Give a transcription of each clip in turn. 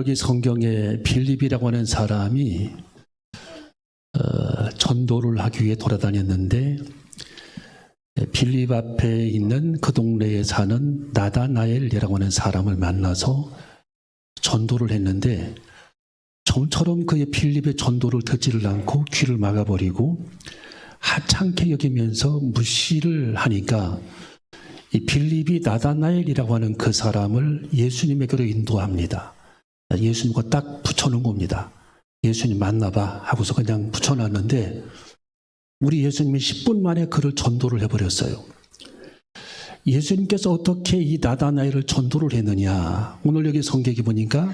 여기 성경에 빌립이라고 하는 사람이 전도를 하기 위해 돌아다녔는데 빌립 앞에 있는 그 동네에 사는 나다나엘이라고 하는 사람을 만나서 전도를 했는데 좀처럼 그의 빌립의 전도를 듣지를 않고 귀를 막아버리고 하찮게 여기면서 무시를 하니까 이 빌립이 나다나엘이라고 하는 그 사람을 예수님에게로 인도합니다. 예수님과 딱 붙여놓은 겁니다. 예수님 만나봐 하고서 그냥 붙여놨는데 우리 예수님이 10분 만에 그를 전도를 해버렸어요. 예수님께서 어떻게 이 나다나엘을 전도를 했느냐. 오늘 여기 성경에 보니까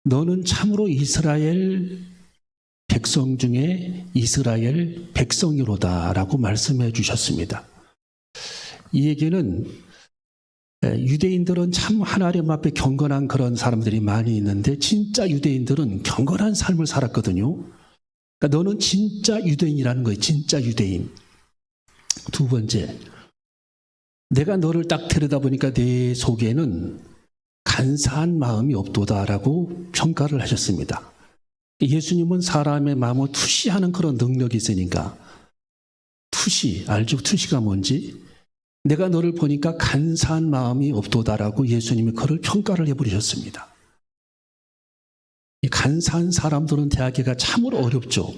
너는 참으로 이스라엘 백성 중에 이스라엘 백성이로다 라고 말씀해 주셨습니다. 이 얘기는 유대인들은 참 하나님 앞에 경건한 그런 사람들이 많이 있는데 진짜 유대인들은 경건한 삶을 살았거든요. 그러니까 너는 진짜 유대인이라는 거예요. 진짜 유대인. 두 번째, 내가 너를 딱 들여다보니까 내 속에는 간사한 마음이 없도다라고 평가를 하셨습니다. 예수님은 사람의 마음을 투시하는 그런 능력이 있으니까 투시, 알죠? 투시가 뭔지? 내가 너를 보니까 간사한 마음이 없도다라고 예수님이 그를 평가를 해버리셨습니다. 이 간사한 사람들은 대하기가 참으로 어렵죠.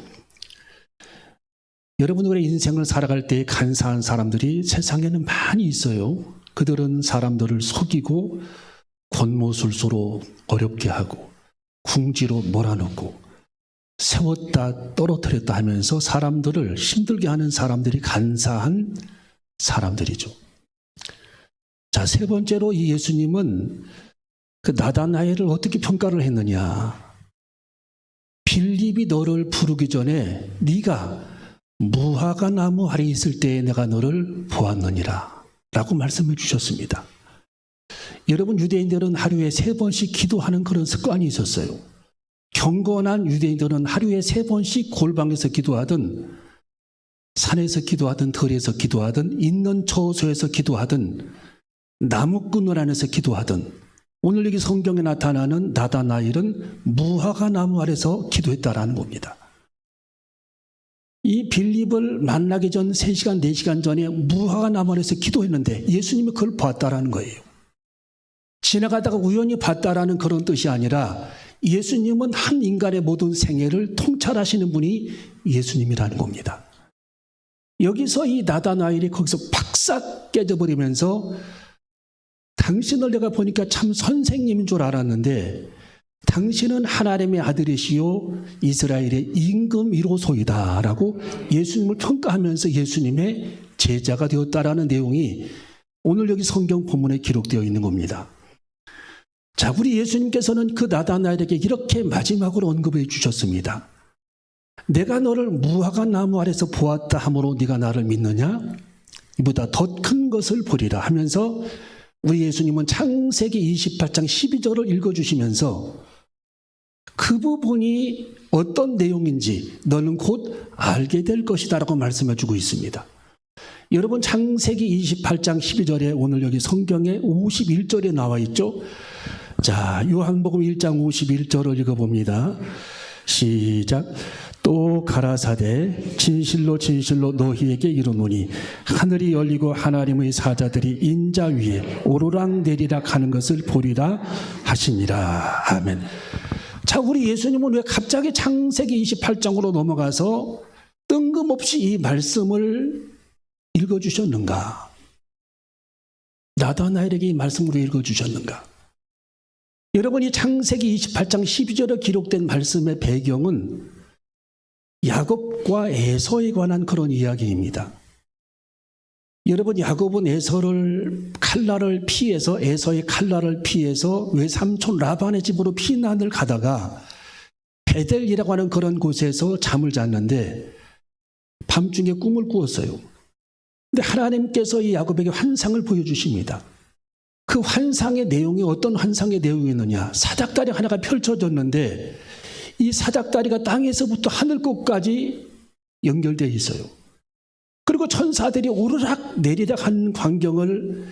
여러분들의 인생을 살아갈 때 간사한 사람들이 세상에는 많이 있어요. 그들은 사람들을 속이고 권모술수로 어렵게 하고 궁지로 몰아넣고 세웠다 떨어뜨렸다 하면서 사람들을 힘들게 하는 사람들이 간사한 사람들이죠. 자, 세 번째로 이 예수님은 그 나다나엘을 어떻게 평가를 했느냐. 빌립이 너를 부르기 전에 네가 무화과 나무 아래 있을 때에 내가 너를 보았느니라 라고 말씀해 주셨습니다. 여러분, 유대인들은 하루에 3번씩 기도하는 그런 습관이 있었어요. 경건한 유대인들은 하루에 3번씩 골방에서 기도하든 산에서 기도하든 들에서 기도하든 있는 처소에서 기도하든 나무꾼을 안에서 기도하든 오늘 여기 성경에 나타나는 나다나엘은 무화과 나무 아래서 기도했다라는 겁니다. 이 빌립을 만나기 전 3시간, 4시간 전에 무화과 나무 아래서 기도했는데 예수님이 그걸 봤다라는 거예요. 지나가다가 우연히 봤다라는 그런 뜻이 아니라 예수님은 한 인간의 모든 생애를 통찰하시는 분이 예수님이라는 겁니다. 여기서 이 나다나엘이 거기서 팍싹 깨져버리면서 당신을 내가 보니까 참 선생님인 줄 알았는데 당신은 하나님의 아들이시요 이스라엘의 임금 1호소이다 라고 예수님을 평가하면서 예수님의 제자가 되었다라는 내용이 오늘 여기 성경 본문에 기록되어 있는 겁니다. 자, 우리 예수님께서는 그 나다나엘에게 이렇게 마지막으로 언급해 주셨습니다. 내가 너를 무화과 나무 아래서 보았다 하므로 네가 나를 믿느냐? 이보다 더 큰 것을 보리라 하면서 우리 예수님은 창세기 28장 12절을 읽어주시면서 그 부분이 어떤 내용인지 너는 곧 알게 될 것이다 라고 말씀해 주고 있습니다. 여러분, 창세기 28장 12절에 오늘 여기 성경에 51절에 나와 있죠. 자, 요한복음 1장 51절을 읽어봅니다. 시작. 또 가라사대 진실로 진실로 너희에게 이르노니 하늘이 열리고 하나님의 사자들이 인자 위에 오르락내리락 하는 것을 보리라 하시니라. 아멘. 자, 우리 예수님은 왜 갑자기 창세기 28장으로 넘어가서 뜬금없이 이 말씀을 읽어주셨는가? 나다나엘에게 이 말씀으로 읽어주셨는가? 여러분, 이 창세기 28장 12절에 기록된 말씀의 배경은 야곱과 에서에 관한 그런 이야기입니다. 여러분, 야곱은 칼날을 피해서 에서의 칼날을 피해서 외삼촌 라반의 집으로 피난을 가다가 베델이라고 하는 그런 곳에서 잠을 잤는데 밤중에 꿈을 꾸었어요. 근데 하나님께서 이 야곱에게 환상을 보여주십니다. 그 환상의 내용이 어떤 환상의 내용이었느냐? 사닥다리 하나가 펼쳐졌는데 이 사닥다리가 땅에서부터 하늘 끝까지 연결되어 있어요. 그리고 천사들이 오르락 내리락 하는 광경을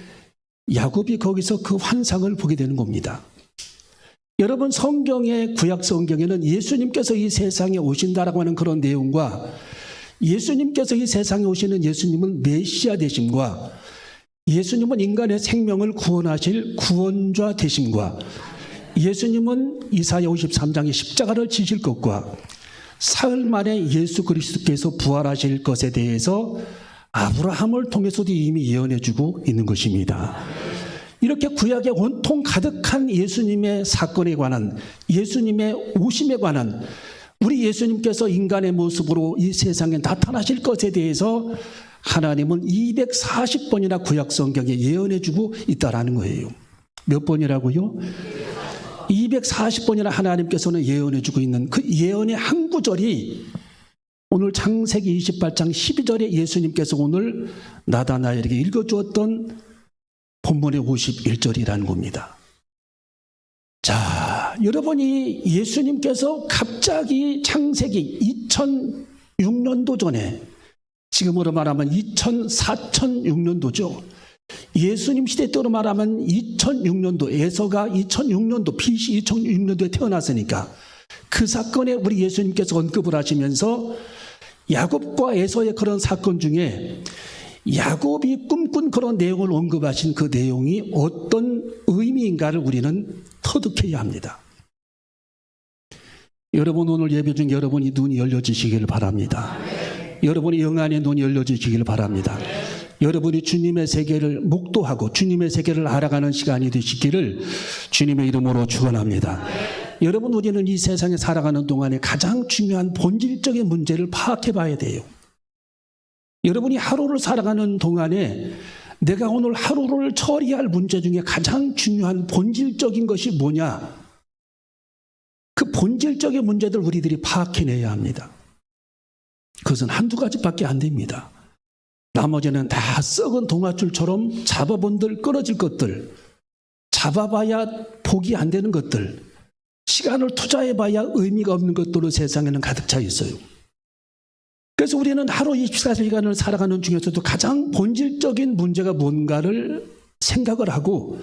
야곱이 거기서 그 환상을 보게 되는 겁니다. 여러분 성경의 구약 성경에는 예수님께서 이 세상에 오신다라고 하는 그런 내용과 예수님께서 이 세상에 오시는 예수님은 메시아 되심과 예수님은 인간의 생명을 구원하실 구원자 되심과 예수님은 이사야 53장의 십자가를 지실 것과 사흘 만에 예수 그리스도께서 부활하실 것에 대해서 아브라함을 통해서도 이미 예언해 주고 있는 것입니다. 이렇게 구약에 온통 가득한 예수님의 사건에 관한, 예수님의 오심에 관한, 우리 예수님께서 인간의 모습으로 이 세상에 나타나실 것에 대해서 하나님은 240번이나 구약 성경에 예언해 주고 있다라는 거예요. 몇 번이라고요? 240번이나 하나님께서는 예언해 주고 있는 그 예언의 한 구절이 오늘 창세기 28장 12절에 예수님께서 오늘 나다나엘에게 읽어주었던 본문의 51절이라는 겁니다. 자, 여러분이 예수님께서 갑자기 창세기 2006년도 전에, 지금으로 말하면 4006년도죠. 예수님 시대 때로 말하면 2006년도, 에서가 2006년도, BC 2006년도에 태어났으니까 그 사건에 우리 예수님께서 언급을 하시면서 야곱과 에서의 그런 사건 중에 야곱이 꿈꾼 그런 내용을 언급하신 그 내용이 어떤 의미인가를 우리는 터득해야 합니다. 여러분, 오늘 예배 중 여러분이 눈이 열려지시기를 바랍니다. 여러분이 영안의 눈이 열려지시기를 바랍니다. 여러분이 주님의 세계를 목도하고 주님의 세계를 알아가는 시간이 되시기를 주님의 이름으로 축원합니다. 여러분, 우리는 이 세상에 살아가는 동안에 가장 중요한 본질적인 문제를 파악해 봐야 돼요. 여러분이 하루를 살아가는 동안에 내가 오늘 하루를 처리할 문제 중에 가장 중요한 본질적인 것이 뭐냐? 그 본질적인 문제들 우리들이 파악해내야 합니다. 그것은 한두 가지밖에 안 됩니다. 나머지는 다 썩은 동아줄처럼 잡아본들 끊어질 것들, 잡아봐야 복이 안 되는 것들, 시간을 투자해봐야 의미가 없는 것들로 세상에는 가득 차 있어요. 그래서 우리는 하루 24시간을 살아가는 중에서도 가장 본질적인 문제가 뭔가를 생각을 하고,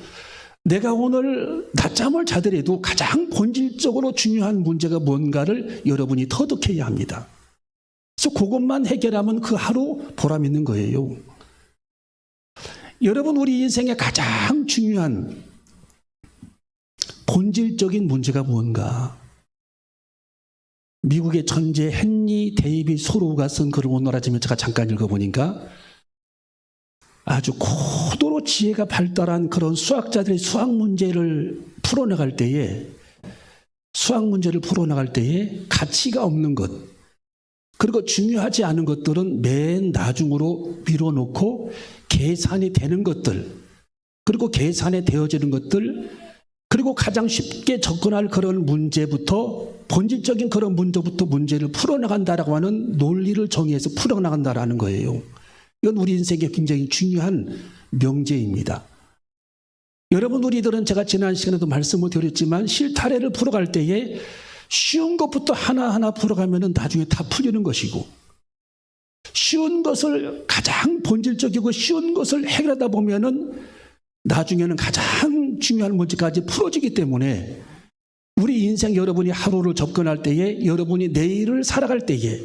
내가 오늘 낮잠을 자더라도 가장 본질적으로 중요한 문제가 뭔가를 여러분이 터득해야 합니다. 그래서 그것만 해결하면 그 하루 보람 있는 거예요. 여러분, 우리 인생의 가장 중요한 본질적인 문제가 뭔가? 미국의 천재 헨리 데이빗 소로우가 쓴 글을 오늘 아침에 제가 잠깐 읽어보니까 아주 고도로 지혜가 발달한 그런 수학자들이 수학 문제를 풀어나갈 때에 가치가 없는 것, 그리고 중요하지 않은 것들은 맨 나중으로 밀어놓고 계산이 되는 것들, 그리고 계산이 되어지는 것들, 그리고 가장 쉽게 접근할 그런 문제부터, 본질적인 그런 문제부터 문제를 풀어나간다라고 하는 논리를 정의해서 풀어나간다라는 거예요. 이건 우리 인생에 굉장히 중요한 명제입니다. 여러분, 우리들은 제가 지난 시간에도 말씀을 드렸지만 실타래를 풀어갈 때에 쉬운 것부터 하나하나 풀어가면 나중에 다 풀리는 것이고, 쉬운 것을 가장 본질적이고 쉬운 것을 해결하다 보면은 나중에는 가장 중요한 문제까지 풀어지기 때문에 우리 인생 여러분이 하루를 접근할 때에, 여러분이 내일을 살아갈 때에,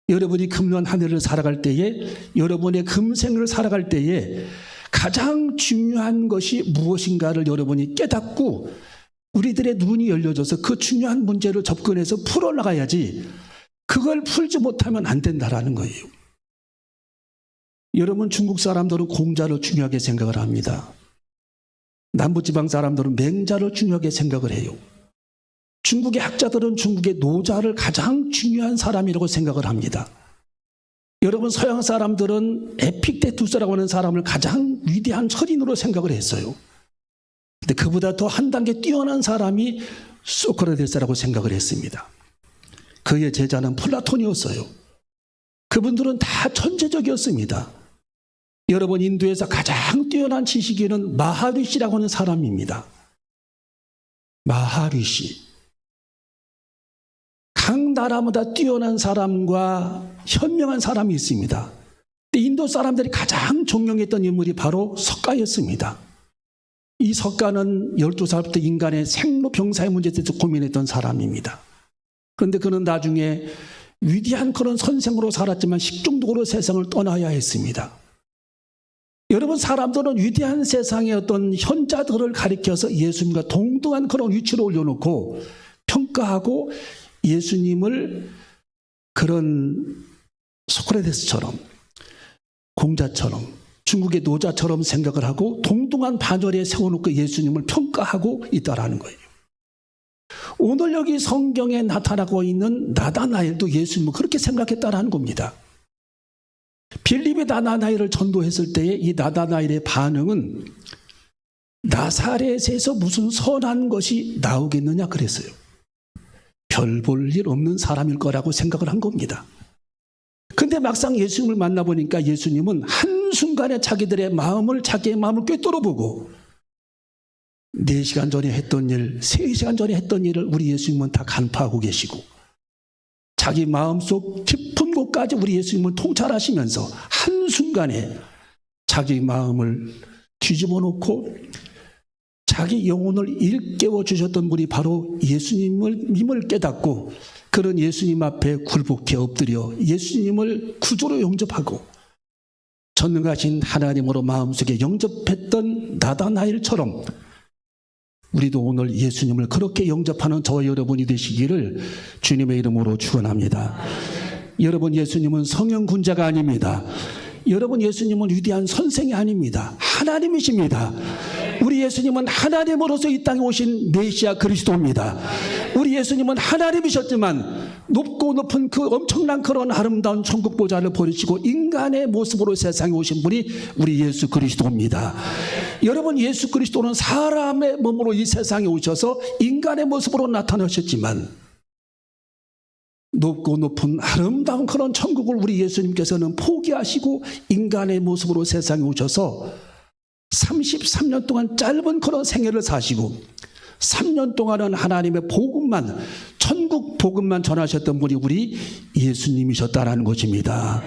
여러분이 금년 한 해를 살아갈 때에, 여러분의 금생을 살아갈 때에 가장 중요한 것이 무엇인가를 여러분이 깨닫고 우리들의 눈이 열려져서 그 중요한 문제를 접근해서 풀어나가야지, 그걸 풀지 못하면 안 된다라는 거예요. 여러분, 중국 사람들은 공자를 중요하게 생각을 합니다. 남부지방 사람들은 맹자를 중요하게 생각을 해요. 중국의 학자들은 중국의 노자를 가장 중요한 사람이라고 생각을 합니다. 여러분, 서양 사람들은 에픽테투스라고 하는 사람을 가장 위대한 철인으로 생각을 했어요. 근데 그보다 더 한 단계 뛰어난 사람이 소크라테스라고 생각을 했습니다. 그의 제자는 플라톤이었어요. 그분들은 다 천재적이었습니다. 여러분, 인도에서 가장 뛰어난 지식인은 마하리시라고 하는 사람입니다. 마하리시. 각 나라마다 뛰어난 사람과 현명한 사람이 있습니다. 근데 인도 사람들이 가장 존경했던 인물이 바로 석가였습니다. 이 석가는 12살부터 인간의 생로병사의 문제에 대해서 고민했던 사람입니다. 그런데 그는 나중에 위대한 그런 선생으로 살았지만 식중독으로 세상을 떠나야 했습니다. 여러분, 사람들은 위대한 세상의 어떤 현자들을 가리켜서 예수님과 동등한 그런 위치로 올려놓고 평가하고 예수님을 그런 소크라테스처럼, 공자처럼, 중국의 노자처럼 생각을 하고 동등한 반열에 세워놓고 예수님을 평가하고 있다라는 거예요. 오늘 여기 성경에 나타나고 있는 나다나엘도 예수님을 그렇게 생각했다라는 겁니다. 빌립이 나다나엘을 전도했을 때에 이 나다나엘의 반응은 나사렛에서 무슨 선한 것이 나오겠느냐 그랬어요. 별 볼 일 없는 사람일 거라고 생각을 한 겁니다. 근데 막상 예수님을 만나보니까 예수님은 한순간에 자기의 마음을 꿰뚫어보고 4시간 전에 했던 일, 3시간 전에 했던 일을 우리 예수님은 다 간파하고 계시고 자기 마음속 깊은 곳까지 우리 예수님을 통찰하시면서 한순간에 자기 마음을 뒤집어 놓고 자기 영혼을 일깨워 주셨던 분이 바로 예수님을 깨닫고 그런 예수님 앞에 굴복해 엎드려 예수님을 구주로 영접하고 전능하신 하나님으로 마음속에 영접했던 나다나엘처럼 우리도 오늘 예수님을 그렇게 영접하는 저와 여러분이 되시기를 주님의 이름으로 축원합니다. 여러분, 예수님은 성형군자가 아닙니다. 여러분, 예수님은 위대한 선생이 아닙니다. 하나님이십니다. 우리 예수님은 하나님으로서 이 땅에 오신 메시아 그리스도입니다. 우리 예수님은 하나님이셨지만 높고 높은 그 엄청난 그런 아름다운 천국 보좌를 버리시고 인간의 모습으로 세상에 오신 분이 우리 예수 그리스도입니다. 여러분, 예수 그리스도는 사람의 몸으로 이 세상에 오셔서 인간의 모습으로 나타나셨지만 높고 높은 아름다운 그런 천국을 우리 예수님께서는 포기하시고 인간의 모습으로 세상에 오셔서 33년 동안 짧은 그런 생애를 사시고 3년 동안은 하나님의 복음만, 천국 복음만 전하셨던 분이 우리 예수님이셨다라는 것입니다.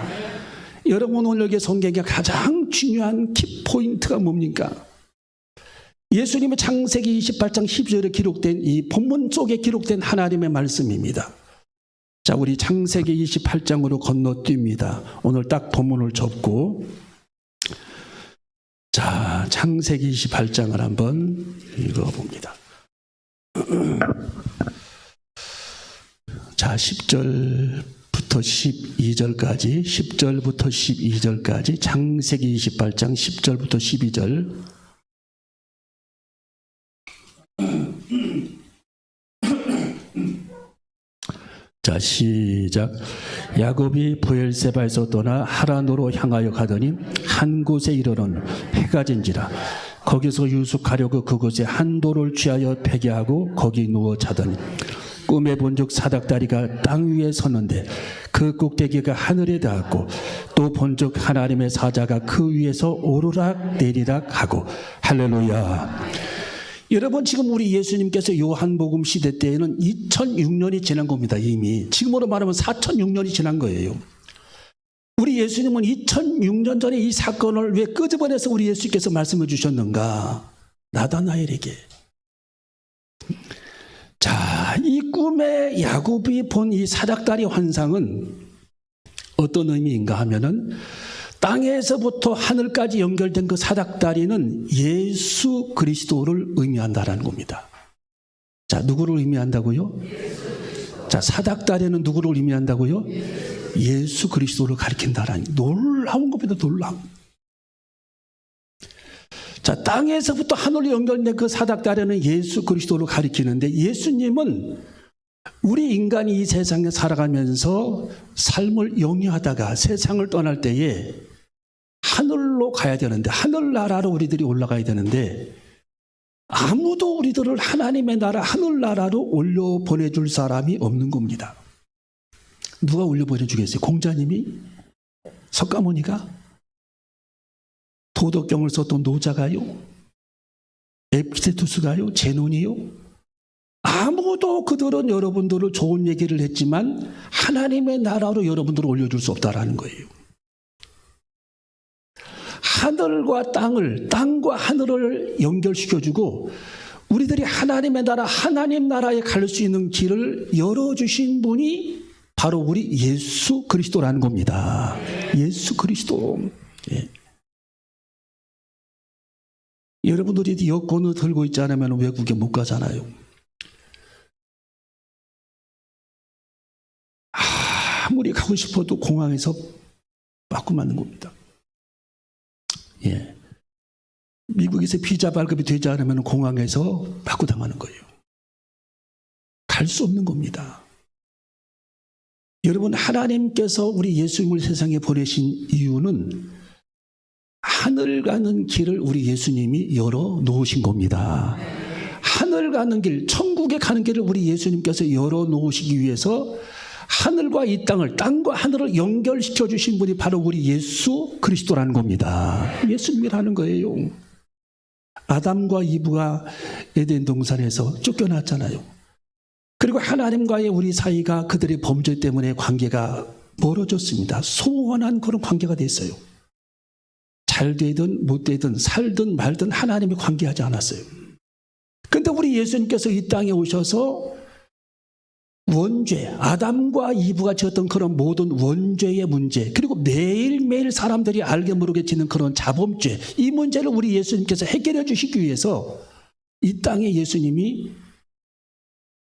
여러분, 오늘 여기 성경의 가장 중요한 키포인트가 뭡니까? 예수님의 창세기 28장 12절에 기록된 이 본문 속에 기록된 하나님의 말씀입니다. 자, 우리 창세기 28장으로 건너뜁니다. 오늘 딱 본문을 접고 자, 창세기 28장을 한번 읽어봅니다. 자, 10절부터 12절까지 10절부터 12절까지 창세기 28장 10절부터 12절. 자, 시작. 야곱이 브엘세바에서 떠나 하란으로 향하여 가더니 한 곳에 이르러는 해가 진지라. 거기서 유숙하려고 그곳에 한 돌을 취하여 베개하고 거기 누워 자더니 꿈에 본즉 사닥다리가 땅 위에 섰는데 그 꼭대기가 하늘에 닿았고 또 본즉 하나님의 사자가 그 위에서 오르락 내리락 하고. 할렐루야. 여러분, 지금 우리 예수님께서 요한복음 시대 때에는 2006년이 지난 겁니다. 이미 지금으로 말하면 4006년이 지난 거예요. 우리 예수님은 2006년 전에 이 사건을 왜 끄집어내서 우리 예수께서 말씀해 주셨는가? 나다나엘에게. 자, 이 꿈에 야곱이 본 이 사닥다리 환상은 어떤 의미인가 하면은 땅에서부터 하늘까지 연결된 그 사닥다리는 예수 그리스도를 의미한다라는 겁니다. 자, 누구를 의미한다고요? 자, 사닥다리는 누구를 의미한다고요? 예수 그리스도를 가리킨다라는, 놀라운 겁니다. 놀라운. 자, 땅에서부터 하늘로 연결된 그 사닥다리는 예수 그리스도를 가리키는데 예수님은 우리 인간이 이 세상에 살아가면서 삶을 영위하다가 세상을 떠날 때에 하늘로 가야 되는데, 하늘나라로 우리들이 올라가야 되는데 아무도 우리들을 하나님의 나라 하늘나라로 올려 보내줄 사람이 없는 겁니다. 누가 올려 보내주겠어요? 공자님이? 석가모니가? 도덕경을 썼던 노자가요? 에피테투스가요? 제논이요? 아무도 그들은 여러분들을 좋은 얘기를 했지만 하나님의 나라로 여러분들을 올려줄 수 없다라는 거예요. 하늘과 땅과 하늘을 연결시켜주고 우리들이 하나님의 나라, 하나님 나라에 갈 수 있는 길을 열어주신 분이 바로 우리 예수 그리스도라는 겁니다. 예수 그리스도. 예. 여러분들이 여권을 들고 있지 않으면 외국에 못 가잖아요. 아무리 가고 싶어도 공항에서 맞고 맞는 겁니다. 예. 미국에서 비자 발급이 되지 않으면 공항에서 맞고 당하는 거예요. 갈 수 없는 겁니다. 여러분, 하나님께서 우리 예수님을 세상에 보내신 이유는 하늘 가는 길을 우리 예수님이 열어 놓으신 겁니다. 하늘 가는 길, 천국에 가는 길을 우리 예수님께서 열어 놓으시기 위해서 하늘과 이 땅을, 땅과 하늘을 연결시켜 주신 분이 바로 우리 예수 그리스도라는 겁니다. 예수님이라는 거예요. 아담과 이브가 에덴 동산에서 쫓겨났잖아요. 그리고 하나님과의 우리 사이가 그들의 범죄 때문에 관계가 멀어졌습니다. 소원한 그런 관계가 됐어요. 잘 되든 못 되든 살든 말든 하나님이 관계하지 않았어요. 그런데 우리 예수님께서 이 땅에 오셔서 원죄, 아담과 이브가 지었던 그런 모든 원죄의 문제, 그리고 매일매일 사람들이 알게 모르게 짓는 그런 자범죄, 이 문제를 우리 예수님께서 해결해 주시기 위해서 이 땅에 예수님이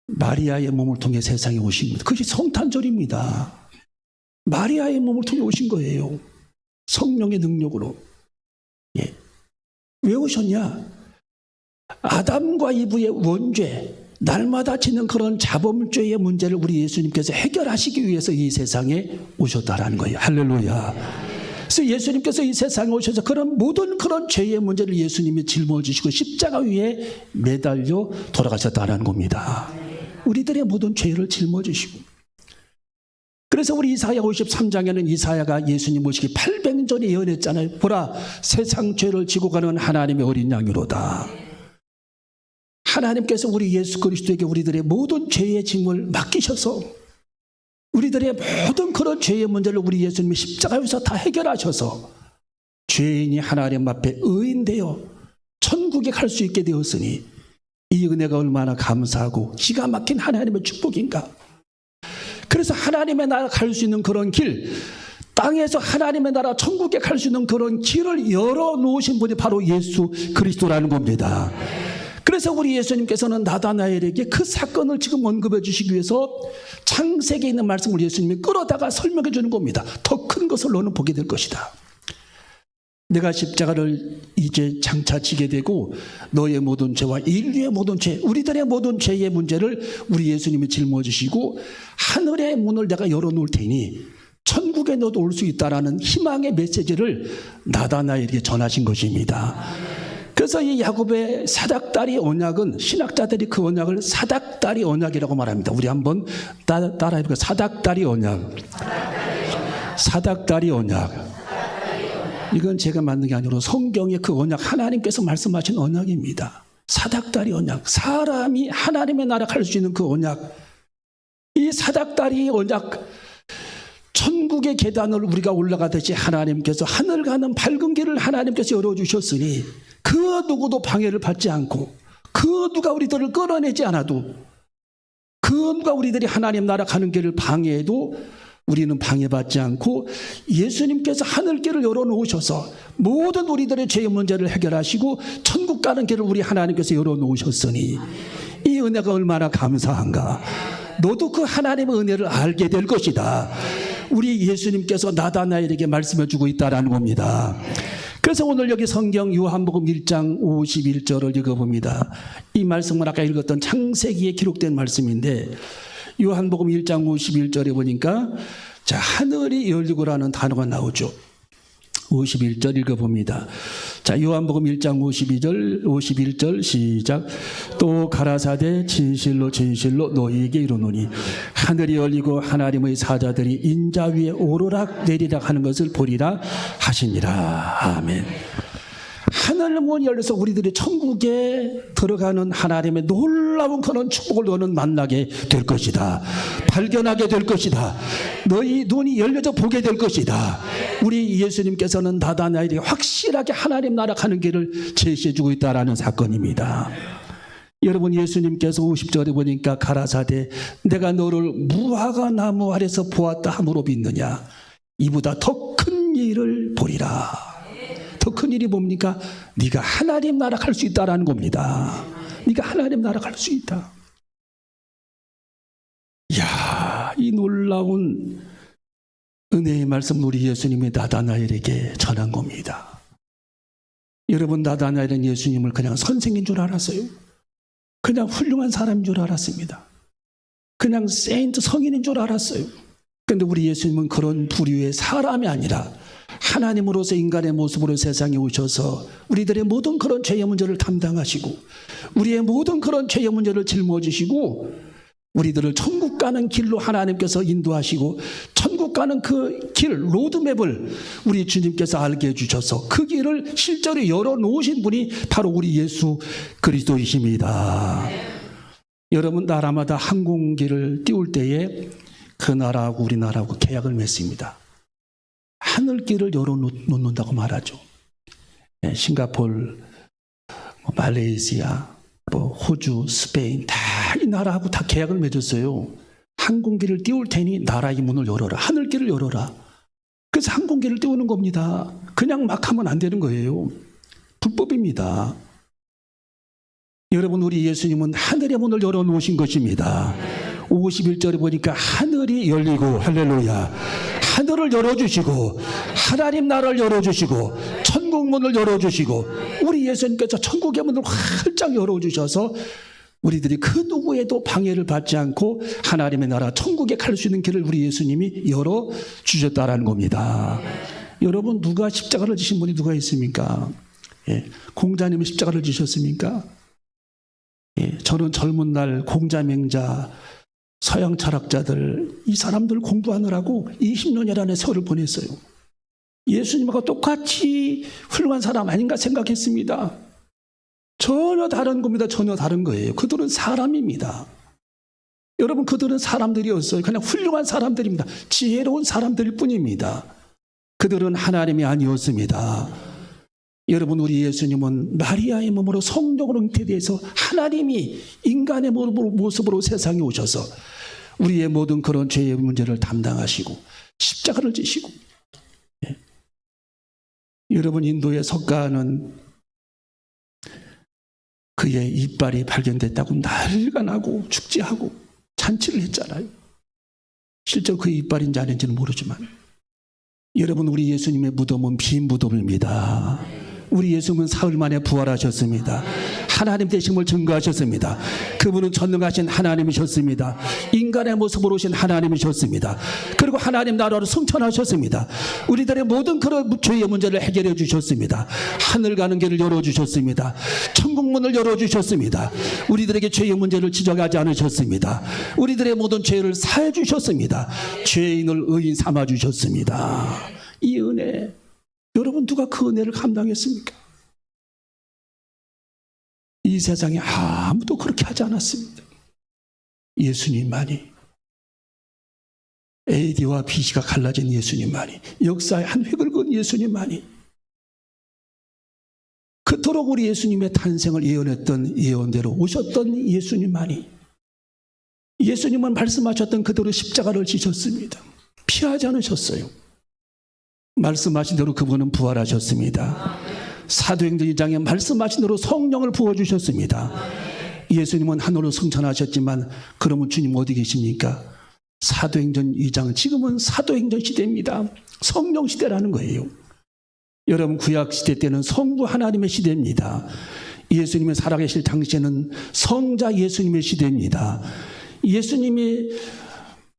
마리아의 몸을 통해 세상에 오신 겁니다. 그것이 성탄절입니다. 마리아의 몸을 통해 오신 거예요. 성령의 능력으로. 예. 왜 오셨냐? 아담과 이브의 원죄, 날마다 짓는 그런 자범죄의 문제를 우리 예수님께서 해결하시기 위해서 이 세상에 오셨다라는 거예요. 할렐루야. 그래서 예수님께서 이 세상에 오셔서 그런 모든 그런 죄의 문제를 예수님이 짊어지시고 십자가 위에 매달려 돌아가셨다라는 겁니다. 우리들의 모든 죄를 짊어지시고. 그래서 우리 이사야 53장에는 이사야가 예수님 오시기 800년 전에 예언했잖아요. 보라, 세상 죄를 지고 가는 하나님의 어린 양이로다. 하나님께서 우리 예수 그리스도에게 우리들의 모든 죄의 짐을 맡기셔서 우리들의 모든 그런 죄의 문제를 우리 예수님이 십자가에서 다 해결하셔서 죄인이 하나님 앞에 의인되어 천국에 갈 수 있게 되었으니 이 은혜가 얼마나 감사하고 기가 막힌 하나님의 축복인가. 그래서 하나님의 나라 갈 수 있는 그런 길, 땅에서 하나님의 나라 천국에 갈 수 있는 그런 길을 열어놓으신 분이 바로 예수 그리스도라는 겁니다. 그래서 우리 예수님께서는 나다나엘에게 그 사건을 지금 언급해 주시기 위해서 창세기에 있는 말씀을 예수님이 끌어다가 설명해 주는 겁니다. 더 큰 것을 너는 보게 될 것이다. 내가 십자가를 이제 장차 지게 되고 너의 모든 죄와 인류의 모든 죄, 우리들의 모든 죄의 문제를 우리 예수님이 짊어지시고 하늘의 문을 내가 열어놓을 테니 천국에 너도 올 수 있다라는 희망의 메시지를 나다나엘에게 전하신 것입니다. 그래서 이 야곱의 사닥다리 언약은 신학자들이 그 언약을 사닥다리 언약이라고 말합니다. 우리 한번 따라해볼까요? 사닥다리 언약. 사닥다리 언약. 이건 제가 만든 게 아니라 성경의 그 언약, 하나님께서 말씀하신 언약입니다. 사닥다리 언약. 사람이 하나님의 나라 갈 수 있는 그 언약. 이 사닥다리 언약, 천국의 계단을 우리가 올라가듯이 하나님께서 하늘 가는 밝은 길을 하나님께서 열어주셨으니 그 누구도 방해를 받지 않고 그 누가 우리들을 끌어내지 않아도 그 누가 우리들이 하나님 나라 가는 길을 방해해도 우리는 방해받지 않고 예수님께서 하늘길을 열어놓으셔서 모든 우리들의 죄의 문제를 해결하시고 천국 가는 길을 우리 하나님께서 열어놓으셨으니 이 은혜가 얼마나 감사한가. 너도 그 하나님의 은혜를 알게 될 것이다. 우리 예수님께서 나다나엘에게 말씀해 주고 있다라는 겁니다. 그래서 오늘 여기 성경 요한복음 1장 51절을 읽어봅니다. 이 말씀은 아까 읽었던 창세기에 기록된 말씀인데 요한복음 1장 51절에 보니까 자, 하늘이 열리고라는 단어가 나오죠. 51절 읽어봅니다. 자, 요한복음 1장 51절 시작. 또 가라사대 진실로 진실로 너희에게 이르노니 하늘이 열리고 하나님의 사자들이 인자 위에 오르락 내리락 하는 것을 보리라 하시니라. 아멘. 하늘 문이 열려서 우리들이 천국에 들어가는 하나님의 놀라운 그런 축복을 너는 만나게 될 것이다. 발견하게 될 것이다. 너희 눈이 열려져 보게 될 것이다. 우리 예수님께서는 나다나엘에게 확실하게 하나님 나라 가는 길을 제시해주고 있다라는 사건입니다. 여러분, 예수님께서 50절에 보니까 가라사대 내가 너를 무화과 나무 아래서 보았다 함으로 믿느냐, 이보다 더 큰 일을 보리라. 더 큰 일이 뭡니까? 네가 하나님 나라 갈 수 있다라는 겁니다. 네가 하나님 나라 갈 수 있다. 이야, 이 놀라운 은혜의 말씀 우리 예수님이 나다나엘에게 전한 겁니다. 여러분, 나다나엘은 예수님을 그냥 선생인 줄 알았어요. 그냥 훌륭한 사람인 줄 알았습니다. 그냥 세인트 성인인 줄 알았어요. 그런데 우리 예수님은 그런 부류의 사람이 아니라 하나님으로서 인간의 모습으로 세상에 오셔서 우리들의 모든 그런 죄의 문제를 담당하시고 우리의 모든 그런 죄의 문제를 짊어지시고 우리들을 천국 가는 길로 하나님께서 인도하시고 천국 가는 그 길, 로드맵을 우리 주님께서 알게 해주셔서 그 길을 실제로 열어놓으신 분이 바로 우리 예수 그리스도이십니다. 여러분, 나라마다 항공기를 띄울 때에 그 나라하고 우리나라하고 계약을 맺습니다. 하늘길을 열어놓는다고 말하죠. 싱가포르, 말레이시아, 호주, 스페인 다 이 나라하고 다 계약을 맺었어요. 항공기를 띄울 테니 나라의 문을 열어라. 하늘길을 열어라. 그래서 항공기를 띄우는 겁니다. 그냥 막 하면 안 되는 거예요. 불법입니다. 여러분, 우리 예수님은 하늘의 문을 열어놓으신 것입니다. 51절에 보니까 하늘이 열리고, 할렐루야, 하늘을 열어주시고 하나님 나라를 열어주시고 천국 문을 열어주시고 우리 예수님께서 천국의 문을 활짝 열어주셔서 우리들이 그 누구에도 방해를 받지 않고 하나님의 나라 천국에 갈 수 있는 길을 우리 예수님이 열어주셨다라는 겁니다. 여러분, 누가 십자가를 지신 분이 누가 있습니까? 공자님이 십자가를 지셨습니까? 저는 젊은 날 공자맹자, 서양 철학자들, 이 사람들 공부하느라고 20년이라는 세월을 보냈어요. 예수님하고 똑같이 훌륭한 사람 아닌가 생각했습니다. 전혀 다른 겁니다. 전혀 다른 거예요. 그들은 사람입니다. 여러분, 그들은 사람들이었어요. 그냥 훌륭한 사람들입니다. 지혜로운 사람들일 뿐입니다. 그들은 하나님이 아니었습니다. 여러분, 우리 예수님은 마리아의 몸으로 성령으로 잉태되어서 하나님이 인간의 모습으로 세상에 오셔서 우리의 모든 그런 죄의 문제를 담당하시고 십자가를 지시고, 여러분, 인도의 석가는 그의 이빨이 발견됐다고 난리가 나고 축제하고 잔치를 했잖아요. 실제로 그 이빨인지 아닌지는 모르지만 여러분, 우리 예수님의 무덤은 빈 무덤입니다. 우리 예수님은 사흘 만에 부활하셨습니다. 하나님 되심을 증거하셨습니다. 그분은 전능하신 하나님이셨습니다. 인간의 모습으로 오신 하나님이셨습니다. 그리고 하나님 나라로 승천하셨습니다. 우리들의 모든 그런 죄의 문제를 해결해 주셨습니다. 하늘 가는 길을 열어주셨습니다. 천국문을 열어주셨습니다. 우리들에게 죄의 문제를 지적하지 않으셨습니다. 우리들의 모든 죄를 사해 주셨습니다. 죄인을 의인 삼아 주셨습니다. 이 은혜, 여러분, 누가 그 은혜를 감당했습니까? 이 세상에 아무도 그렇게 하지 않았습니다. 예수님만이, AD와 BC가 갈라진 예수님만이, 역사의 한 획을 그은 예수님만이, 그토록 우리 예수님의 탄생을 예언했던 예언대로 오셨던 예수님만이, 예수님은 말씀하셨던 그대로 십자가를 지셨습니다. 피하지 않으셨어요. 말씀하신 대로 그분은 부활하셨습니다. 사도행전 2장에 말씀하신 대로 성령을 부어주셨습니다. 예수님은 하늘로 승천하셨지만 그러면 주님 어디 계십니까? 사도행전 2장, 지금은 사도행전 시대입니다. 성령 시대라는 거예요. 여러분, 구약시대 때는 성부 하나님의 시대입니다. 예수님이 살아계실 당시에는 성자 예수님의 시대입니다. 예수님이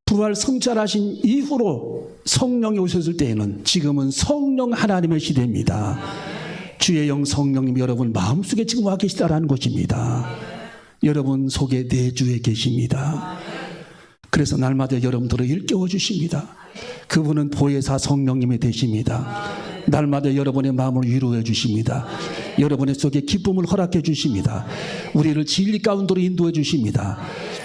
부활 성찰하신 이후로 성령이 오셨을 때에는 지금은 성령 하나님의 시대입니다. 주의 영 성령님 여러분 마음속에 지금 와 계시다라는 것입니다. 여러분 속에 내주에 계십니다. 그래서 날마다 여러분들을 일깨워 주십니다. 그분은 보혜사 성령님이 되십니다. 날마다 여러분의 마음을 위로해 주십니다. 여러분의 속에 기쁨을 허락해 주십니다. 우리를 진리 가운데로 인도해 주십니다.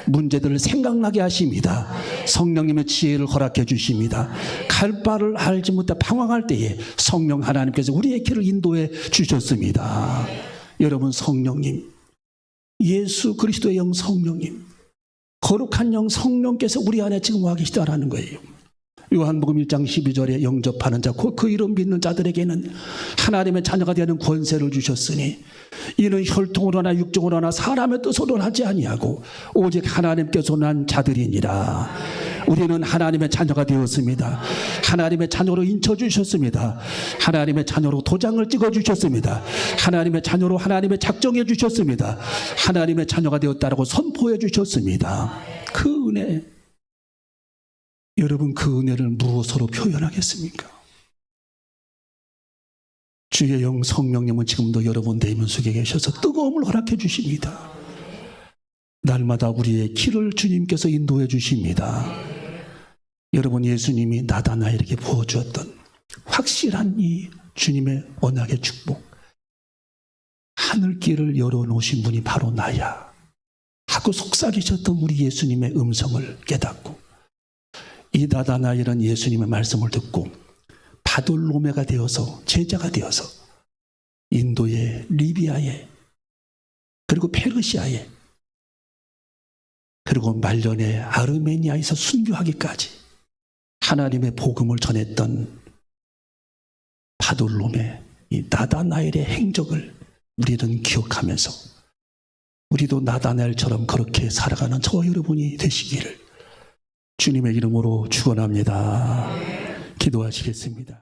문제들을 생각나게 하십니다. 성령님의 지혜를 허락해 주십니다. 갈 바를 알지 못해 방황할 때에 성령 하나님께서 우리의 길을 인도해 주셨습니다. 여러분, 성령님, 예수 그리스도의 영 성령님, 거룩한 영 성령께서 우리 안에 지금 와 계시다라는 거예요. 요한복음 1장 12절에 영접하는 자, 그 이름 믿는 자들에게는 하나님의 자녀가 되는 권세를 주셨으니 이는 혈통으로나 육종으로나 사람의 뜻으로는 하지 아니하고 오직 하나님께서 난 자들이니라. 우리는 하나님의 자녀가 되었습니다. 하나님의 자녀로 인쳐주셨습니다. 하나님의 자녀로 도장을 찍어주셨습니다. 하나님의 자녀로 하나님의 작정해 주셨습니다. 하나님의 자녀가 되었다라고 선포해 주셨습니다. 그 은혜, 여러분, 그 은혜를 무엇으로 표현하겠습니까? 주의 영 성령님은 지금도 여러분 대면 속에 계셔서 뜨거움을 허락해 주십니다. 날마다 우리의 길을 주님께서 인도해 주십니다. 여러분, 예수님이 나다나엘에게 부어주었던 확실한 이 주님의 언약의 축복, 하늘길을 열어놓으신 분이 바로 나야 하고 속삭이셨던 우리 예수님의 음성을 깨닫고 이 나다나엘은 예수님의 말씀을 듣고 바돌로메가 되어서, 제자가 되어서 인도의, 리비아에, 그리고 페르시아에, 그리고 말년에 아르메니아에서 순교하기까지 하나님의 복음을 전했던 바돌로메, 이 나다나엘의 행적을 우리는 기억하면서 우리도 나다나엘처럼 그렇게 살아가는 저와 여러분이 되시기를 주님의 이름으로 축원합니다. 기도하시겠습니다.